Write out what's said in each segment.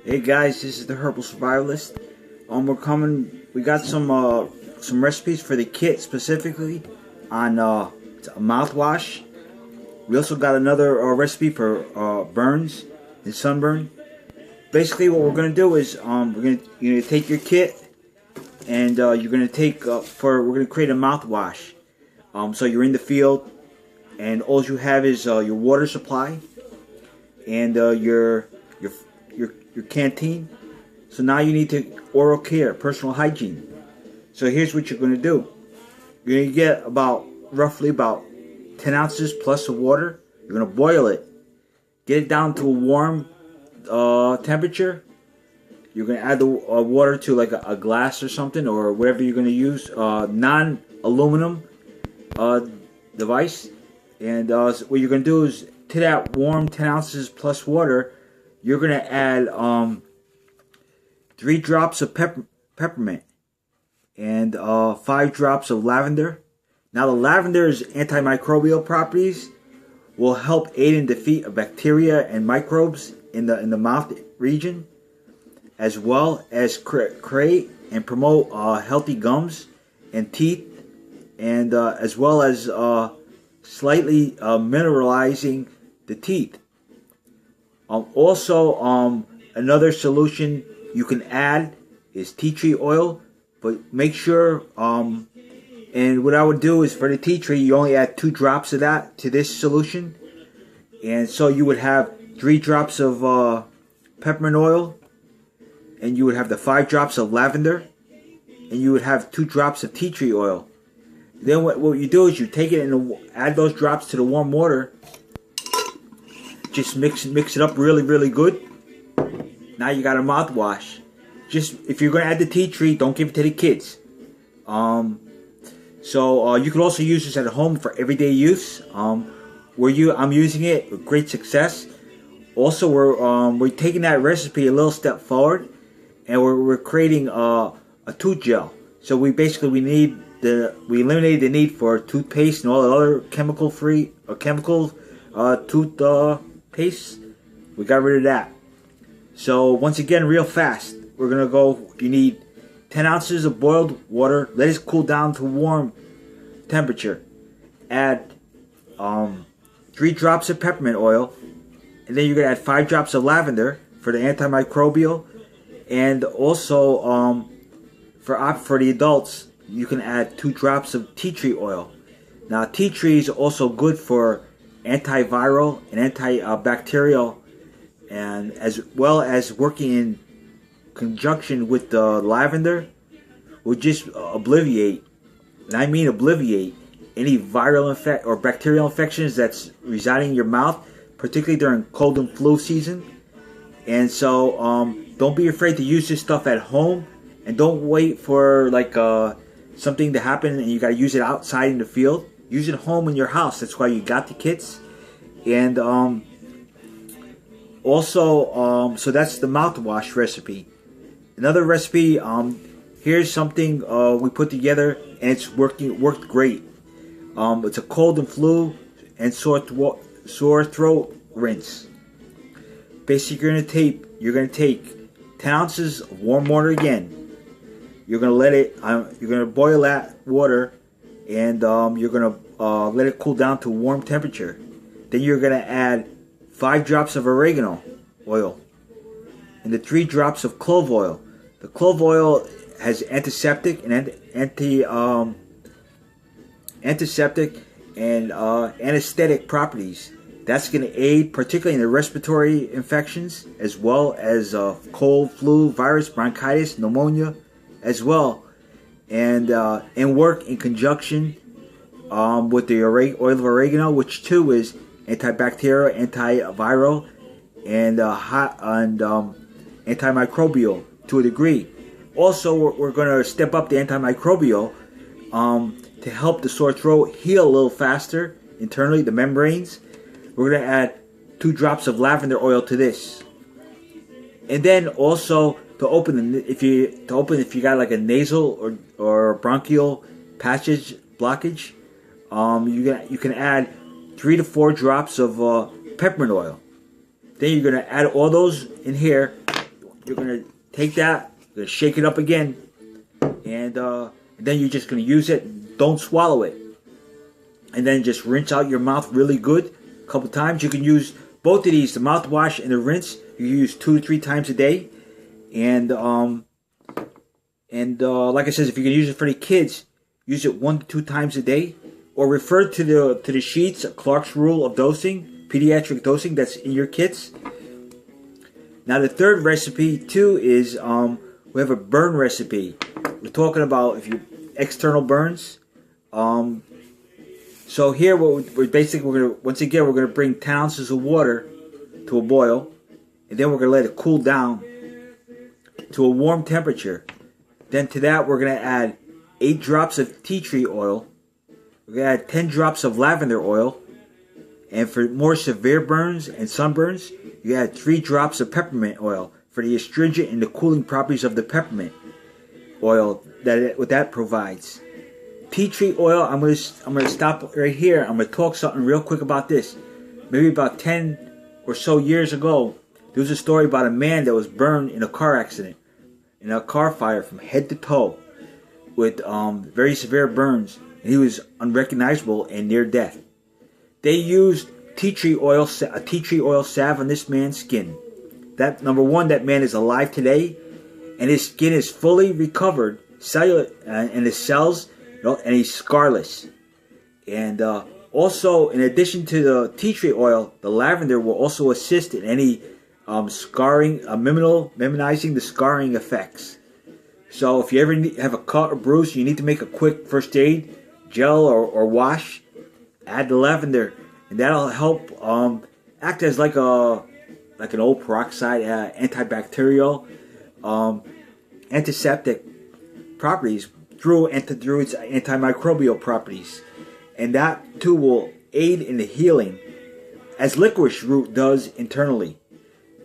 Hey guys, this is the Herbal Survivalist. We got some recipes for the kit specifically on a mouthwash. We also got another recipe for burns and sunburn. Basically, what we're gonna do is you're gonna take your kit and you're gonna take we're gonna create a mouthwash. So you're in the field and all you have is your water supply and your canteen. So now you need to oral care, personal hygiene. So here's what you're going to do. You're going to get roughly about 10 ounces plus of water. You're going to boil it. Get it down to a warm temperature. You're going to add the water to like a glass or something, or whatever you're going to use. Non-aluminum device. And what you're going to do is, to that warm 10 ounces plus water, you're going to add 3 drops of peppermint and 5 drops of lavender. Now the lavender's antimicrobial properties will help aid in defeat of bacteria and microbes in the mouth region, as well as create and promote healthy gums and teeth, and as well as slightly mineralizing the teeth. Another solution you can add is tea tree oil, but make sure, and what I would do is for the tea tree, you only add 2 drops of that to this solution. And so you would have 3 drops of peppermint oil, and you would have the 5 drops of lavender, and you would have 2 drops of tea tree oil. Then what you do is you take it and add those drops to the warm water. Just mix it up really good. Now you got a mouthwash. Just, if you're going to add the tea tree, don't give it to the kids. You could also use this at home for everyday use. I'm using it with great success. Also, we're taking that recipe a little step forward, and we're creating a tooth gel. So we eliminated the need for toothpaste and all the other chemical-free or chemical tooth paste. We got rid of that. So once again, real fast, you need 10 ounces of boiled water. Let it cool down to warm temperature. Add 3 drops of peppermint oil, and then you're going to add 5 drops of lavender for the antimicrobial. And also for the adults, you can add 2 drops of tea tree oil. Now tea tree is also good for antiviral and antibacterial, and as well as working in conjunction with the lavender will just obliviate, and I mean obliviate, any viral or bacterial infections that's residing in your mouth, particularly during cold and flu season. And so don't be afraid to use this stuff at home, and don't wait for something to happen and you got to use it outside in the field. Use it home in your house. That's why you got the kits. And so that's the mouthwash recipe. Another recipe, here's something we put together, and it's worked great. It's a cold and flu and sore throat rinse. Basically, you're gonna take 10 ounces of warm water again. You're gonna boil that water, and you're gonna let it cool down to warm temperature. Then you're gonna add 5 drops of oregano oil and the 3 drops of clove oil. The clove oil has antiseptic and anesthetic properties. That's going to aid particularly in the respiratory infections, as well as cold, flu, virus, bronchitis, pneumonia, as well, and work in conjunction with the oil of oregano, which too is antibacterial, antiviral, and antimicrobial to a degree. Also, we're going to step up the antimicrobial to help the sore throat heal a little faster internally, the membranes. We're going to add 2 drops of lavender oil to this. And then also to open if you got like a nasal or bronchial passage blockage, you can add 3 to 4 drops of peppermint oil. Then you're going to add all those in here. you're gonna take that, you're gonna shake it up again, and then you're just gonna use it. Don't swallow it, and then just rinse out your mouth really good a couple times. You can use both of these, the mouthwash and the rinse. You use 2 to 3 times a day, and like I said, if you can use it for the kids, use it 1 to 2 times a day, or refer to the sheets, Clark's rule of dosing, pediatric dosing that's in your kits. Now the third recipe too is we have a burn recipe. We're talking about if you external burns. So here we're gonna once again we're gonna bring 10 ounces of water to a boil, and then we're gonna let it cool down to a warm temperature. Then to that we're gonna add 8 drops of tea tree oil. We're gonna add 10 drops of lavender oil, and for more severe burns and sunburns, you add 3 drops of peppermint oil for the astringent and the cooling properties of the peppermint oil what that provides. Tea tree oil, I'm gonna stop right here. I'm gonna talk something real quick about this. Maybe about 10 or so years ago, there was a story about a man that was burned in a car accident, in a car fire from head to toe, with very severe burns, and he was unrecognizable and near death. They used a tea tree oil salve on this man's skin. That number one, that man is alive today, and his skin is fully recovered, cellular, and his cells, and he's scarless. And also, in addition to the tea tree oil, the lavender will also assist in any scarring, minimizing the scarring effects. So if you ever have a cut or bruise, you need to make a quick first aid gel or wash, add the lavender, and that'll help act as like an old peroxide, antibacterial, antiseptic properties through its antimicrobial properties, and that too will aid in the healing, as licorice root does internally.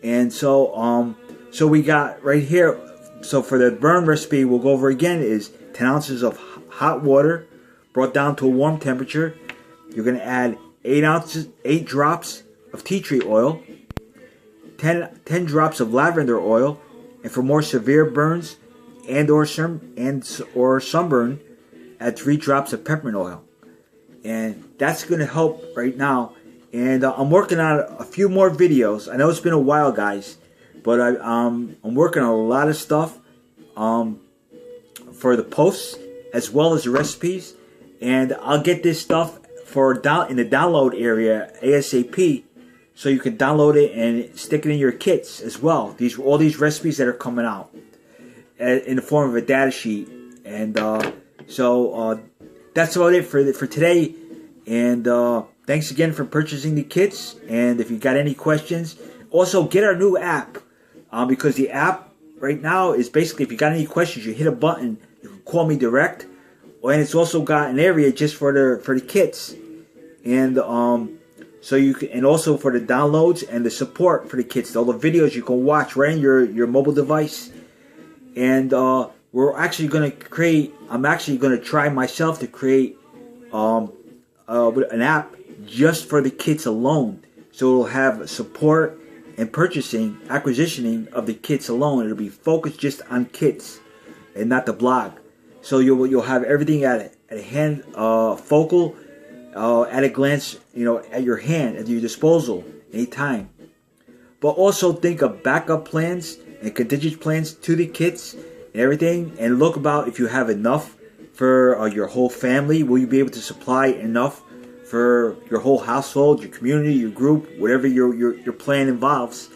And so we got right here. So for the burn recipe, we'll go over again is 10 ounces of hot water brought down to a warm temperature. You're going to add 8 drops of tea tree oil, 10 drops of lavender oil, and for more severe burns or sunburn, add 3 drops of peppermint oil. And that's going to help right now. And I'm working on a few more videos. I know it's been a while, guys, but I'm working on a lot of stuff for the posts as well as the recipes. And I'll get this stuff in the download area ASAP, so you can download it and stick it in your kits as well. All these recipes that are coming out in the form of a data sheet. And so that's about it for today. And thanks again for purchasing the kits. And if you got any questions, also get our new app, because the app right now is basically, if you got any questions, you hit a button, you can call me direct. And it's also got an area just for the kits, and so you can, and also for the downloads and the support for the kits, all the videos you can watch right in your mobile device. And we're actually going to create. I'm actually going to try myself to create an app just for the kits alone, so it'll have support and acquisitioning of the kits alone. It'll be focused just on kits and not the blog. So you'll have everything at a hand, focal, at a glance, at your hand, at your disposal, anytime. But also think of backup plans and contingency plans to the kits and everything, and look about if you have enough for your whole family. Will you be able to supply enough for your whole household, your community, your group, whatever your plan involves?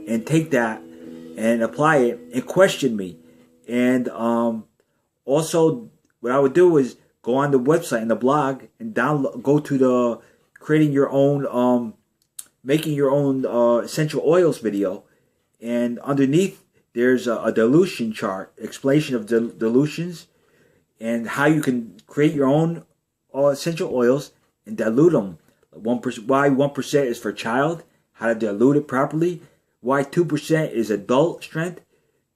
And take that and apply it and question me. And also, what I would do is go on the website and the blog and go to the creating your own, making your own essential oils video, and underneath there's a dilution chart, explanation of dilutions, and how you can create your own essential oils and dilute them. 1%, why 1% is for child, how to dilute it properly. Why 2% is adult strength,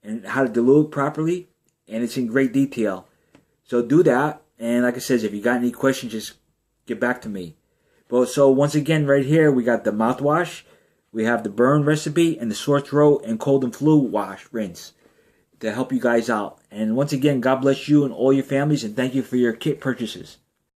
and how to dilute it properly. And it's in great detail. So do that. And like I said, if you got any questions, just get back to me. But so once again, right here, we got the mouthwash. We have the burn recipe and the sore throat and cold and flu wash rinse to help you guys out. And once again, God bless you and all your families, and thank you for your kit purchases.